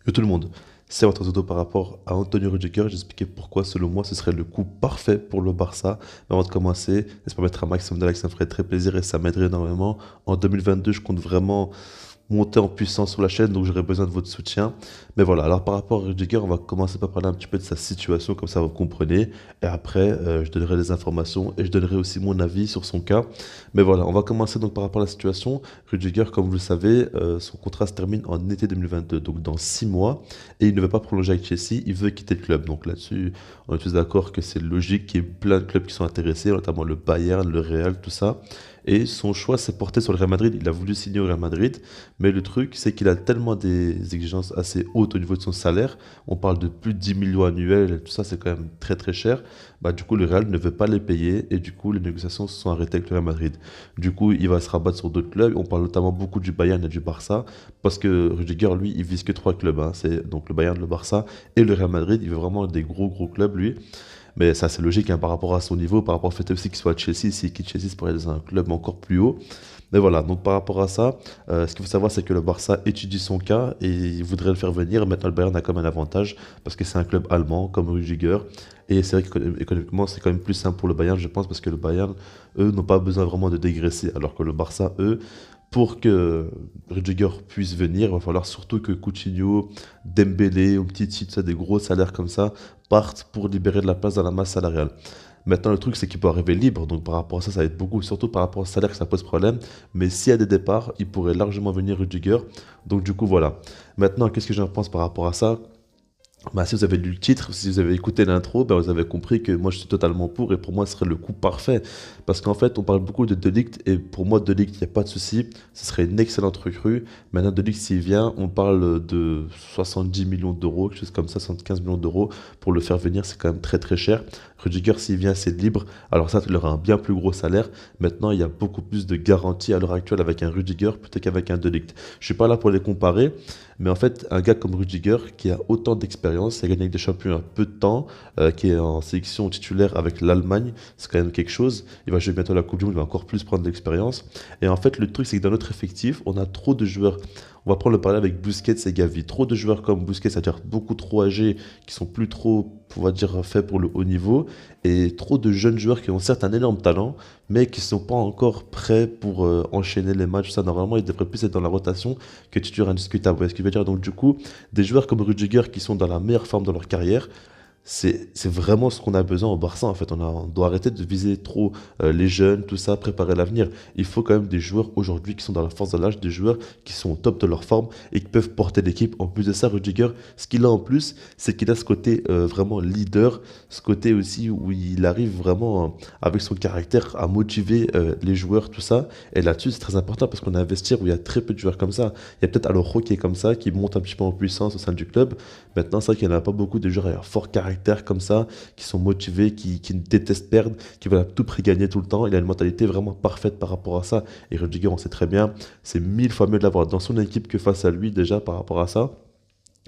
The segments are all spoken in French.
Et tout le monde, c'est votre auto par rapport à Antonio Rudiger. J'expliquais pourquoi, selon moi, ce serait le coup parfait pour le Barça. Mais avant de commencer, laisse-moi mettre un maximum de likes, ça me ferait très plaisir et ça m'aiderait énormément. En 2022, je compte vraiment monter en puissance sur la chaîne, donc j'aurai besoin de votre soutien. Mais voilà, alors par rapport à Rudiger, on va commencer par parler un petit peu de sa situation, comme ça vous comprenez. Et après, je donnerai des informations et je donnerai aussi mon avis sur son cas. Mais voilà, on va commencer donc par rapport à la situation. Rudiger, comme vous le savez, son contrat se termine en été 2022, donc dans 6 mois. Et il ne veut pas prolonger avec Chelsea, il veut quitter le club. Donc là-dessus, on est tous d'accord que c'est logique qu'il y ait plein de clubs qui sont intéressés, notamment le Bayern, le Real, tout ça. Et son choix s'est porté sur le Real Madrid. Il a voulu signer au Real Madrid. Mais le truc, c'est qu'il a tellement des exigences assez hautes au niveau de son salaire. On parle de plus de 10 millions annuels, et tout ça, c'est quand même très très cher. Bah, du coup, le Real ne veut pas les payer et du coup, les négociations se sont arrêtées avec le Real Madrid. Du coup, il va se rabattre sur d'autres clubs. On parle notamment beaucoup du Bayern et du Barça parce que Rudiger, lui, il vise que trois clubs, hein. C'est donc le Bayern, le Barça et le Real Madrid. Il veut vraiment des gros gros clubs, lui. Mais ça, c'est logique hein, par rapport à son niveau, par rapport au fait aussi qu'il soit à Chelsea. S'il quitte Chelsea, c'est pour aller dans un club encore plus haut. Mais voilà, donc par rapport à ça, ce qu'il faut savoir, c'est que le Barça étudie son cas et il voudrait le faire venir. Maintenant, le Bayern a quand même un avantage parce que c'est un club allemand comme Rudiger. Et c'est vrai qu'économiquement, c'est quand même plus simple pour le Bayern, je pense, parce que le Bayern, eux, n'ont pas besoin vraiment de dégraisser. Alors que le Barça, eux, pour que Rudiger puisse venir, il va falloir surtout que Coutinho, Dembélé, Umtiti, tout ça, des gros salaires comme ça, partent pour libérer de la place dans la masse salariale. Maintenant, le truc, c'est qu'il peut arriver libre, donc par rapport à ça, ça va être beaucoup, surtout par rapport au salaire que ça pose problème. Mais s'il y a des départs, il pourrait largement venir Rudiger. Donc du coup, voilà. Maintenant, qu'est-ce que j'en pense par rapport à ça? Bah, si vous avez lu le titre, si vous avez écouté l'intro, bah, vous avez compris que moi je suis totalement pour et pour moi ce serait le coup parfait. Parce qu'en fait, on parle beaucoup de Ligt et pour moi, De Ligt, il n'y a pas de souci. Ce serait une excellente recrue. Maintenant, De Ligt, s'il vient, on parle de 70 millions d'euros, quelque chose comme ça, 75 millions d'euros pour le faire venir, c'est quand même très très cher. Rudiger, s'il vient, c'est libre. Alors ça, il aura un bien plus gros salaire. Maintenant, il y a beaucoup plus de garanties à l'heure actuelle avec un Rudiger plutôt qu'avec un De Ligt. Je suis pas là pour les comparer, mais en fait, un gars comme Rudiger, qui a autant d'expérience, qui a gagné avec des champions il y a peu de temps, qui est en sélection titulaire avec l'Allemagne, c'est quand même quelque chose. Il va jouer bientôt la Coupe du Monde, il va encore plus prendre de l'expérience. Et en fait, le truc, c'est que dans notre effectif, on a trop de joueurs. On va prendre le parallèle avec Busquets et Gavi. Trop de joueurs comme Busquets, c'est-à-dire beaucoup trop âgés, qui sont plus trop, on va dire, faits pour le haut niveau. Et trop de jeunes joueurs qui ont certes un énorme talent, mais qui ne sont pas encore prêts pour enchaîner les matchs. Ça, normalement, ils devraient plus être dans la rotation que titulaire indiscutable. Vous voyez ce que je veux dire? Donc, du coup, des joueurs comme Rudiger qui sont dans la meilleure forme de leur carrière, c'est vraiment ce qu'on a besoin au Barça en fait. On doit arrêter de viser trop les jeunes, tout ça, préparer l'avenir. Il faut quand même des joueurs aujourd'hui qui sont dans la force de l'âge, des joueurs qui sont au top de leur forme et qui peuvent porter l'équipe. En plus de ça, Rudiger, ce qu'il a en plus, c'est qu'il a ce côté vraiment leader, ce côté aussi où il arrive vraiment avec son caractère à motiver les joueurs, tout ça. Et là-dessus, c'est très important parce qu'on a investir où il y a très peu de joueurs comme ça. Il y a peut-être Araujo qui est comme ça, qui monte un petit peu en puissance au sein du club. Maintenant, c'est vrai qu'il n'y en a pas beaucoup de joueurs à fort caractère comme ça, qui sont motivés, qui détestent perdre, qui veulent à tout prix gagner tout le temps. Il a une mentalité vraiment parfaite par rapport à ça. Et Rudiger, on sait très bien, c'est mille fois mieux de l'avoir dans son équipe que face à lui déjà par rapport à ça.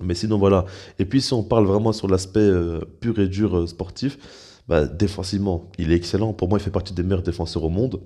Mais sinon, voilà. Et puis, si on parle vraiment sur l'aspect pur et dur sportif, bah, défensivement, il est excellent. Pour moi, il fait partie des meilleurs défenseurs au monde.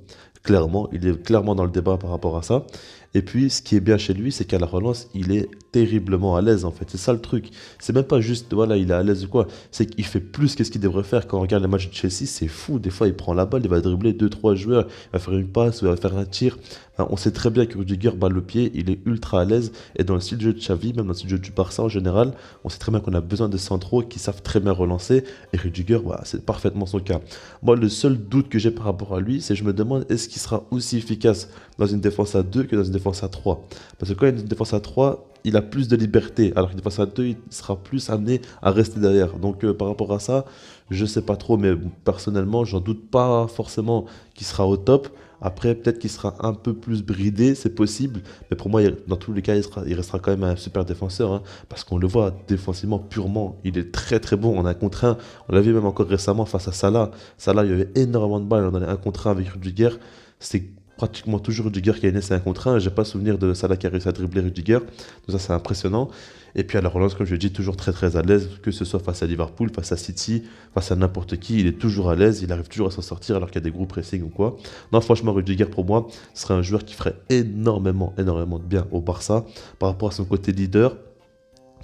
Clairement, il est clairement dans le débat par rapport à ça. Et puis, ce qui est bien chez lui, c'est qu'à la relance, il est terriblement à l'aise, en fait. C'est ça le truc. C'est même pas juste, voilà, il est à l'aise ou quoi. C'est qu'il fait plus que ce qu'il devrait faire. Quand on regarde les matchs de Chelsea, c'est fou. Des fois, il prend la balle, il va dribbler deux trois joueurs, il va faire une passe, ou il va faire un tir. Enfin, on sait très bien que Rudiger bat le pied, il est ultra à l'aise. Et dans le style de jeu de Xavi, même dans le style de jeu du Barça en général, on sait très bien qu'on a besoin de centraux qui savent très bien relancer. Et Rudiger, voilà, c'est parfaitement son cas. Moi, le seul doute que j'ai par rapport à lui, c'est que je me demande est-ce qu'il sera aussi efficace dans une défense à 2 que dans une défense à 3. Parce que quand il y a une défense à 3, il a plus de liberté, alors qu'une défense à 2, il sera plus amené à rester derrière. Donc par rapport à ça, je sais pas trop, mais personnellement, j'en doute pas forcément qu'il sera au top. Après, peut-être qu'il sera un peu plus bridé, c'est possible. Mais pour moi, dans tous les cas, il restera quand même un super défenseur, hein, parce qu'on le voit défensivement purement. Il est très très bon en un contre un. On l'a vu même encore récemment face à Salah. Salah, il y avait énormément de balles. On en a un contre un avec Rudiger. C'est pratiquement toujours Rudiger qui a gagné, c'est un contre un. J'ai pas souvenir de Salah qui a réussi à dribbler Rudiger. Donc ça, c'est impressionnant. Et puis à la relance, comme je l'ai dit, toujours très très à l'aise, que ce soit face à Liverpool, face à City, face à n'importe qui, il est toujours à l'aise, il arrive toujours à s'en sortir alors qu'il y a des groupes pressing ou quoi. Non, franchement, Rudiger pour moi, ce serait un joueur qui ferait énormément, énormément de bien au Barça par rapport à son côté leader.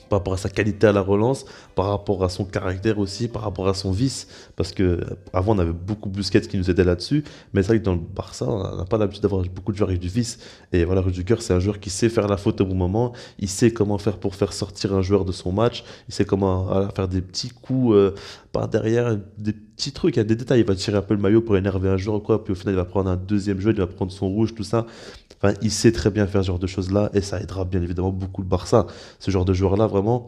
par rapport à sa qualité à la relance, par rapport à son caractère aussi, par rapport à son vice. Parce que avant on avait beaucoup Busquets qui nous aidait là-dessus, mais c'est vrai que dans le Barça, on n'a pas l'habitude d'avoir beaucoup de joueurs avec du vice. Et voilà, Rudiger, c'est un joueur qui sait faire la faute au bon moment, il sait comment faire pour faire sortir un joueur de son match, il sait comment voilà, faire des petits coups par derrière, des petits trucs, il y a des détails. Il va tirer un peu le maillot pour énerver un joueur ou quoi, puis au final il va prendre un deuxième jeu, il va prendre son rouge, tout ça. Enfin, il sait très bien faire ce genre de choses-là et ça aidera bien évidemment beaucoup le Barça. Ce genre de joueur-là, vraiment,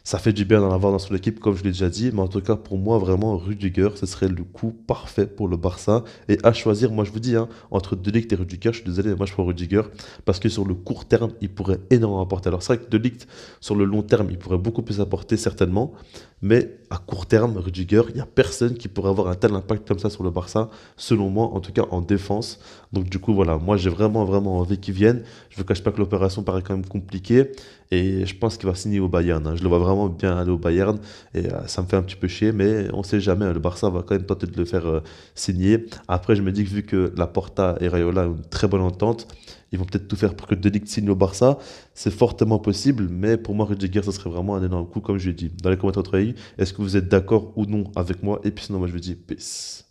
ça fait du bien d'en avoir dans son équipe, comme je l'ai déjà dit. Mais en tout cas, pour moi, vraiment, Rudiger, ce serait le coup parfait pour le Barça. Et à choisir, moi je vous dis, hein, entre De Ligt et Rudiger, je suis désolé, mais moi je prends Rudiger parce que sur le court terme, il pourrait énormément apporter. Alors c'est vrai que De Ligt, sur le long terme, il pourrait beaucoup plus apporter certainement. Mais à court terme, Rudiger, il n'y a personne qui pourrait avoir un tel impact comme ça sur le Barça, selon moi, en tout cas en défense. Donc du coup, voilà, moi j'ai vraiment envie qu'il vienne. Je ne vous cache pas que l'opération paraît quand même compliquée. Et je pense qu'il va signer au Bayern, hein. Je le vois vraiment bien aller au Bayern. Et ça me fait un petit peu chier, mais on ne sait jamais, hein. Le Barça va quand même tenter de le faire signer. Après, je me dis que vu que Laporta et Raiola ont une très bonne entente, ils vont peut-être tout faire pour que De Ligt signe au Barça. C'est fortement possible, mais pour moi, Rudiger, ça serait vraiment un énorme coup, comme je l'ai dit. Dans les commentaires, votre avis, est-ce que vous êtes d'accord ou non avec moi? Et puis sinon, moi, je vous dis peace.